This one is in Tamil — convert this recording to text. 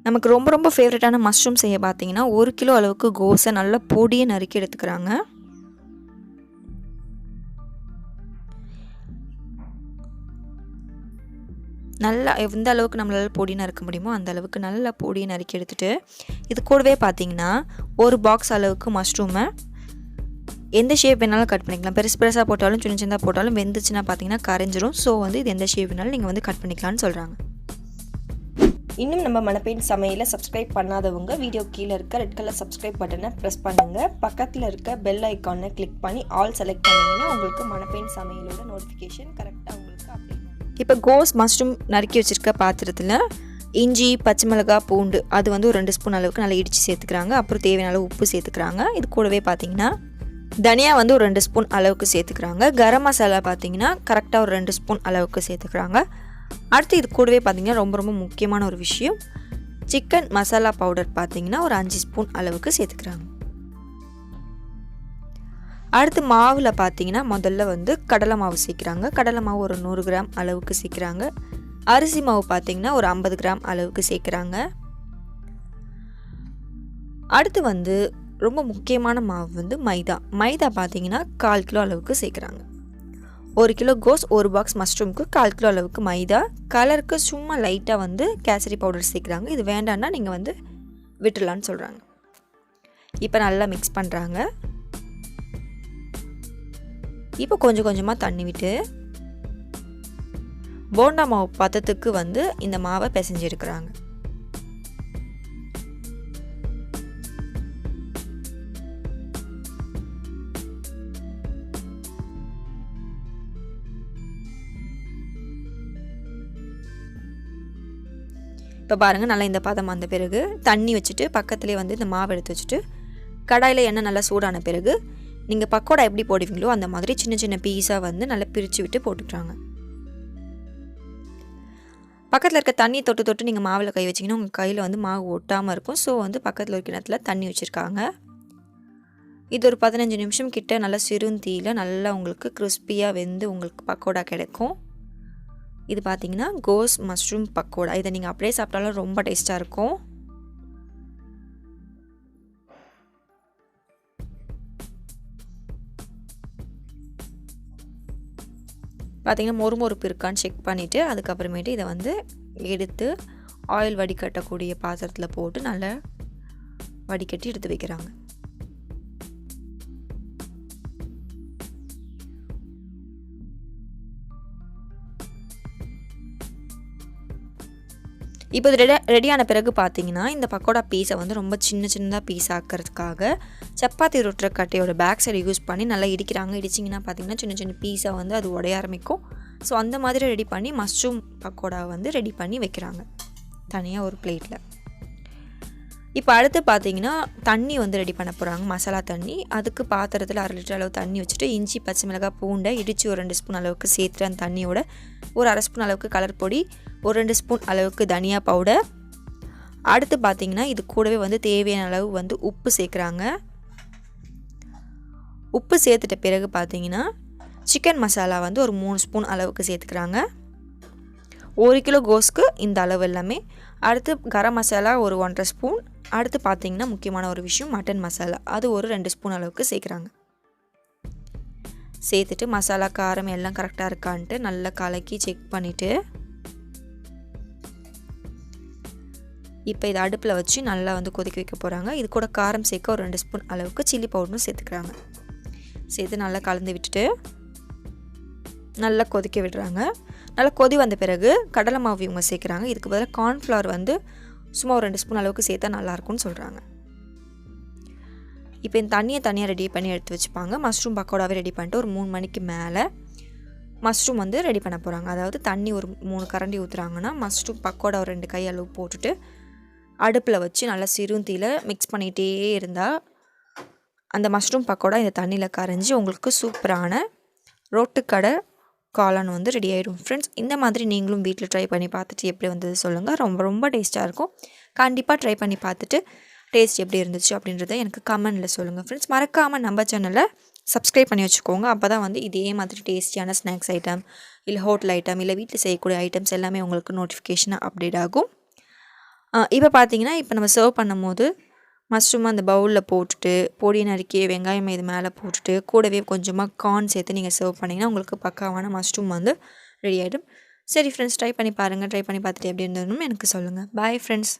நமக்கு ரொம்ப ரொம்ப ஃபேவரட்டான மஷ்ரூம் செய்ய பார்த்தீங்கன்னா 1 கிலோ அளவுக்கு கோஸை நல்லா பொடியை நறுக்கி எடுத்துக்கிறாங்க. நல்லா எந்த அளவுக்கு நம்மளால் பொடி நறுக்க முடியுமோ அந்த அளவுக்கு நல்லா பொடியை நறுக்கி எடுத்துகிட்டு இது கூடவே பார்த்தீங்கன்னா ஒரு பாக்ஸ் அளவுக்கு மஷ்ரூமை எந்த ஷேப் வேணாலும் கட் பண்ணிக்கலாம். பெருசு பெருசாக போட்டாலும் சின்ன சின்னதாக போட்டாலும் வெந்துச்சுன்னா பார்த்தீங்கன்னா கரைஞ்சிரும். ஸோ வந்து இது எந்த ஷேப் வேணாலும் நீங்கள் வந்து கட் பண்ணிக்கலாம்னு சொல்கிறாங்க. இன்னும் நம்ம மணப்பெண் சமையலை சப்ஸ்கிரைப் பண்ணாதவங்க வீடியோ கீழே இருக்க ரெட் கலர் சப்ஸ்கிரைப் பட்டனை ப்ரெஸ் பண்ணுங்கள். பக்கத்தில் இருக்க பெல் ஐக்கானை கிளிக் பண்ணி ஆல் செலக்ட் பண்ணிங்கன்னா உங்களுக்கு மணப்பெண் சமையலோட நோட்டிஃபிகேஷன் கரெக்டாக உங்களுக்கு அப்டேட். இப்போ கோஸ் மஷ்ரூம் நறுக்கி வச்சுருக்க பாத்திரத்தில் இஞ்சி, பச்சை மிளகாய், பூண்டு அது வந்து ஒரு 2 ஸ்பூன் அளவுக்கு நல்லா இடித்து சேர்த்துக்கிறாங்க. அப்புறம் தேவையான அளவு உப்பு சேர்த்துக்கிறாங்க. இது கூடவே பார்த்தீங்கன்னா தனியா வந்து ஒரு 2 ஸ்பூன் அளவுக்கு சேர்த்துக்கிறாங்க. கரம் மசாலா பார்த்தீங்கன்னா கரெக்டாக ஒரு 2 ஸ்பூன் அளவுக்கு சேர்த்துக்கிறாங்க. அடுத்து இது கூடவே பார்த்தீங்கன்னா ரொம்ப ரொம்ப முக்கியமான ஒரு விஷயம், சிக்கன் மசாலா பவுடர் பார்த்தீங்கன்னா ஒரு 5 ஸ்பூன் அளவுக்கு சேர்த்துக்கிறாங்க. அடுத்து மாவில் பார்த்தீங்கன்னா முதல்ல வந்து கடலை மாவு சேர்க்குறாங்க. கடலை மாவு ஒரு 100 கிராம் அளவுக்கு சேர்க்குறாங்க. அரிசி மாவு பார்த்தீங்கன்னா ஒரு 50 கிராம் அளவுக்கு சேர்க்குறாங்க. அடுத்து வந்து ரொம்ப முக்கியமான மாவு வந்து மைதா பார்த்தீங்கன்னா 1/4 கிலோ அளவுக்கு சேர்க்குறாங்க. 1 கிலோ கோஸ், 1 பாக்ஸ் மஷ்ரூமுக்கு 1/4 கிலோ அளவுக்கு மைதா. கலருக்கு சும்மா லைட்டாக வந்து கேசரி பவுடர் சேர்க்குறாங்க. இது வேண்டான்னா நீங்கள் வந்து விட்டுடலான்னு சொல்கிறாங்க. இப்போ நல்லா மிக்ஸ் பண்ணுறாங்க. இப்போ கொஞ்சம் கொஞ்சமாக தண்ணி விட்டு போண்டா மாவு பதத்துக்கு வந்து இந்த மாவை பிசைஞ்சு எடுக்கிறாங்க. இப்போ பாருங்கள் நல்லா இந்த பதம் வந்த பிறகு தண்ணி வச்சுட்டு பக்கத்துலேயே வந்து இந்த மாவு எடுத்து வச்சுட்டு கடாயில் எண்ணெய் நல்லா சூடான பிறகு நீங்கள் பக்கோடா எப்படி போடுவீங்களோ அந்த மாதிரி சின்ன சின்ன பீஸாக வந்து நல்லா பிரித்து விட்டு போட்டுக்கிறாங்க. பக்கத்தில் இருக்க தண்ணி தொட்டு தொட்டு நீங்கள் மாவில் கை வச்சிங்கன்னா உங்கள் கையில் வந்து மாவு ஒட்டாமல் இருக்கும். ஸோ வந்து பக்கத்தில் ஒரு கிணத்துல தண்ணி வச்சுருக்காங்க. இது ஒரு 15 நிமிஷம் கிட்ட நல்லா சிறுந்தீயில் நல்லா உங்களுக்கு கிறிஸ்பியாக வெந்து உங்களுக்கு பக்கோடா கிடைக்கும். இது பார்த்தீங்கன்னா கோஸ் மஷ்ரூம் பக்கோடா. இதை நீங்கள் அப்படியே சாப்பிட்டாலும் ரொம்ப டேஸ்ட்டாக இருக்கும். பார்த்தீங்கன்னா மொறுமொறுப்பு இருக்கான்னு செக் பண்ணிவிட்டு அதுக்கப்புறமேட்டு இதை வந்து எடுத்து ஆயில் வடிகட்டக்கூடிய பாத்திரத்தில் போட்டு நல்லா வடிகட்டி எடுத்து வைக்கிறாங்க. இப்போ இது ரெடியான பிறகு பார்த்தீங்கன்னா இந்த பக்கோடா பீஸை வந்து ரொம்ப சின்ன சின்னதாக பீஸ் ஆக்கிறதுக்காக சப்பாத்தி ரொட்டுற கட்டையோட பேக் சைடு யூஸ் பண்ணி நல்லா இடிக்கிறாங்க. இடிச்சிங்கன்னா பார்த்தீங்கன்னா சின்ன சின்ன பீஸாக வந்து அது உடைய ஆரம்பிக்கும். ஸோ அந்த மாதிரி ரெடி பண்ணி மஷ்ரூம் பக்கோடா வந்து ரெடி பண்ணி வைக்கிறாங்க தனியாக ஒரு பிளேட்டில். இப்போ அடுத்து பார்த்தீங்கன்னா தண்ணி வந்து ரெடி பண்ண போகிறாங்க, மசாலா தண்ணி. அதுக்கு பாத்திரத்தில் 1/2 லிட்டர் அளவு தண்ணி வச்சுட்டு இஞ்சி, பச்சை மிளகாய், பூண்டை இடித்து ஒரு 2 ஸ்பூன் அளவுக்கு சேர்த்துட்டு அந்த தண்ணியோட ஒரு 1/2 ஸ்பூன் அளவுக்கு கலர் பொடி, ஒரு 2 ஸ்பூன் அளவுக்கு தனியா பவுடர். அடுத்து பார்த்தீங்கன்னா இது கூடவே வந்து தேவையான அளவு வந்து உப்பு சேர்க்குறாங்க. உப்பு சேர்த்துட்ட பிறகு பார்த்தீங்கன்னா சிக்கன் மசாலா வந்து ஒரு 3 ஸ்பூன் அளவுக்கு சேர்த்துக்கிறாங்க. 1 கிலோ கோஸ்க்கு இந்த அளவு எல்லாமே. அடுத்து கரம் மசாலா ஒரு 1.5 ஸ்பூன். அடுத்து பார்த்தீங்கன்னா முக்கியமான ஒரு விஷயம் மட்டன் மசாலா, அது ஒரு 2 ஸ்பூன் அளவுக்கு சேர்க்குறாங்க. சேர்த்துட்டு மசாலா காரம் எல்லாம் கரெக்டாக இருக்கான்ட்டு நல்லா கலக்கி செக் பண்ணிவிட்டு இப்போ இதை அடுப்பில் வச்சு நல்லா வந்து கொதிக்க வைக்க போகிறாங்க. இது கூட காரம் சேர்க்க ஒரு 2 ஸ்பூன் அளவுக்கு சில்லி பவுடரும் சேர்த்துக்கிறாங்க. சேர்த்து நல்லா கலந்து விட்டுட்டு நல்லா கொதிக்க விடுறாங்க. நல்லா கொதி வந்த பிறகு கடலை மாவு இவங்க சேர்க்குறாங்க. இதுக்கு பதிலாக கார்ன்ஃப்ளவர் வந்து சும்மா ஒரு 2 ஸ்பூன் அளவுக்கு சேர்த்தா நல்லாயிருக்கும்னு சொல்கிறாங்க. இப்போ இந்த தண்ணியை தனியாக ரெடி பண்ணி எடுத்து வச்சுப்பாங்க. மஷ்ரூம் பக்கோடாவே ரெடி பண்ணிட்டு ஒரு 3 மணிக்கு மேலே மஷ்ரூம் வந்து ரெடி பண்ண போகிறாங்க. அதாவது தண்ணி ஒரு 3 கரண்டி ஊற்றுறாங்கன்னா மஷ்ரூம் பக்கோடா ஒரு 2 கை அளவு போட்டுட்டு அடுப்பில் வச்சு நல்லா சிறுந்தீயில் மிக்ஸ் பண்ணிகிட்டே இருந்தால் அந்த மஷ்ரூம் பக்கோடா இந்த தண்ணியில் கரைஞ்சி உங்களுக்கு சூப்பரான ரோட்டுக்கடை காளான் வந்து ரெடி ஆகிடும். ஃப்ரெண்ட்ஸ், இந்த மாதிரி நீங்களும் வீட்டில் ட்ரை பண்ணி பார்த்துட்டு எப்படி வந்தது சொல்லுங்கள். ரொம்ப ரொம்ப டேஸ்ட்டாக இருக்கும். கண்டிப்பாக ட்ரை பண்ணி பார்த்துட்டு டேஸ்ட் எப்படி இருந்துச்சு அப்படின்றத எனக்கு கமெண்டில் சொல்லுங்கள். ஃப்ரெண்ட்ஸ், மறக்காமல் நம்ம சேனலை சப்ஸ்கிரைப் பண்ணி வச்சுக்கோங்க. அப்போ தான் வந்து இதே மாதிரி டேஸ்டியான ஸ்நாக்ஸ் ஐட்டம் இல்லை ஹோட்டல் ஐட்டம் இல்லை வீட்டில் செய்யக்கூடிய ஐட்டம்ஸ் எல்லாமே உங்களுக்கு நோட்டிஃபிகேஷனாக அப்டேட் ஆகும். இப்போ பார்த்தீங்கன்னா இப்போ நம்ம சர்வ் பண்ணும்போது மஷ்ரூம் அந்த பவுலில் போட்டுட்டு பொடி நறுக்கிய வெங்காயம் இது மேலே போட்டுட்டு கூடவே கொஞ்சமாக கார்ன் சேர்த்து நீங்கள் சர்வ் பண்ணிங்கன்னா உங்களுக்கு பக்காவான மஷ்ரூம் வந்து ரெடி ஆகிடும். சரி ஃப்ரெண்ட்ஸ், ட்ரை பண்ணி பாருங்கள். ட்ரை பண்ணி பார்த்துட்டு எப்படி இருந்ததுன்னு எனக்கு சொல்லுங்கள். Bye friends.